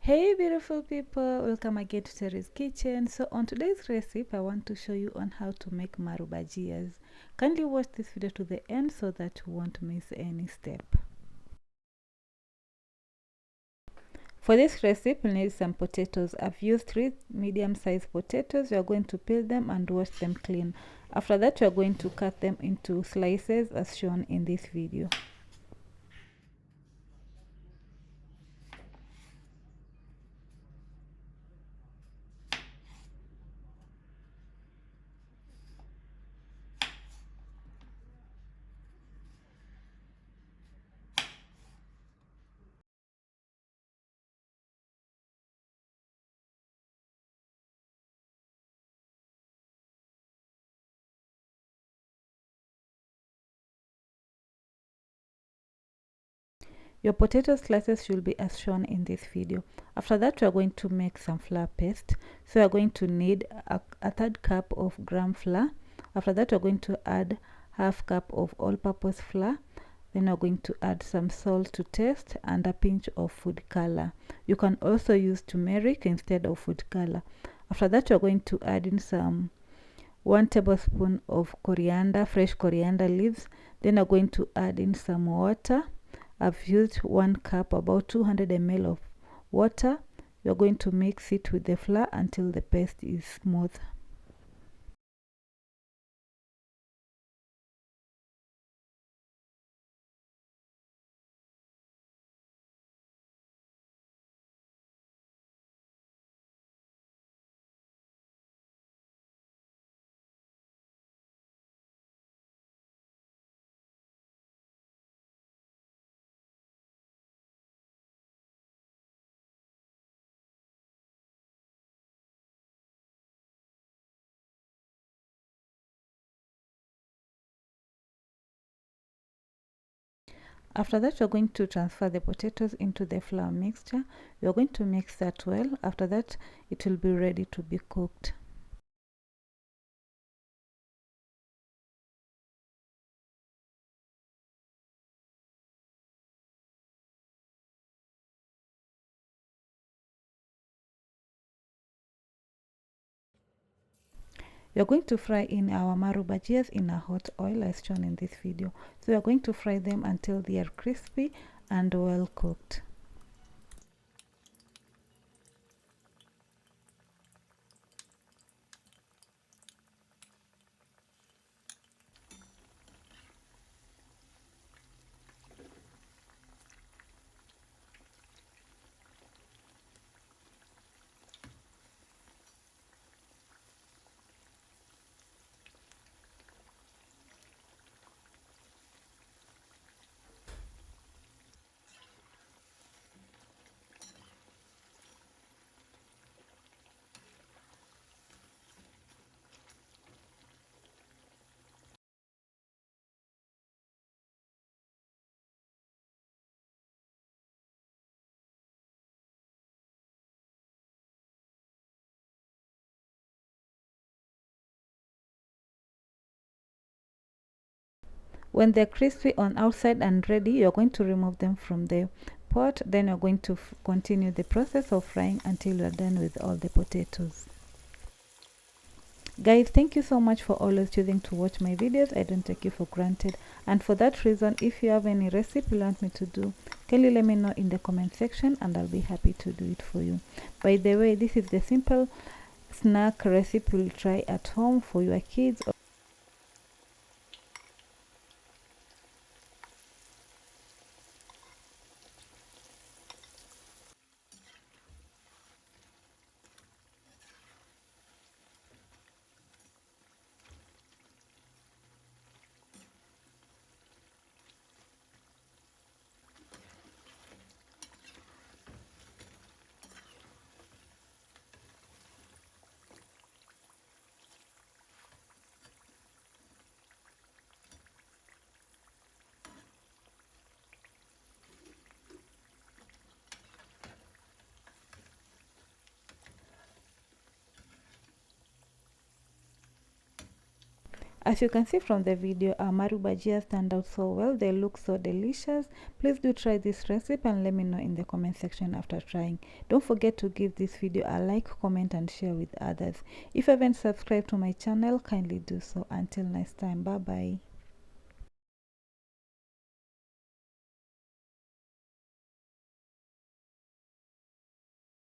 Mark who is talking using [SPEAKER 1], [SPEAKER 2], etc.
[SPEAKER 1] Hey beautiful people, welcome again to Terry's Kitchen. So on today's recipe I want to show you on how to make Maru Bhajias. Kindly watch this video to the end so that you won't miss any step. For this recipe you'll need some potatoes. I've used 3 medium-sized potatoes. You're going to peel them and wash them clean. After that you're going to cut them into slices as shown in this video. Your potato slices should be as shown in this video. After that, we are going to make some flour paste. So we are going to need a third cup of gram flour. After that, we are going to add half cup of all-purpose flour. Then we are going to add some salt to taste and a pinch of food color. You can also use turmeric instead of food color. After that, we are going to add in some 1 tablespoon of coriander, fresh coriander leaves. Then we are going to add in some water. I've used 1 cup, about 200 ml of water. You're going to mix it with the flour until the paste is smooth. After that, you're going to transfer the potatoes into the flour mixture. You're going to mix that well. After that, it will be ready to be cooked. We are going to fry in our Maru Bhajias in a hot oil as shown in this video. So we are going to fry them until they are crispy and well cooked. When they're crispy on outside and ready, you're going to remove them from the pot. Then you're going to continue the process of frying until you're done with all the potatoes. Guys, thank you so much for always choosing to watch my videos. I don't take you for granted, and for that reason, if you have any recipe you want me to do, kindly let me know in the comment section and I'll be happy to do it for you. By the way, this is the simple snack recipe you'll try at home for your kids. As you can see from the video, our Maru Bhajia turned out so well. They look so delicious. Please do try this recipe and let me know in the comment section after trying. Don't forget to give this video a like, comment and share with others. If you haven't subscribed to my channel, kindly do so. Until next time, bye bye.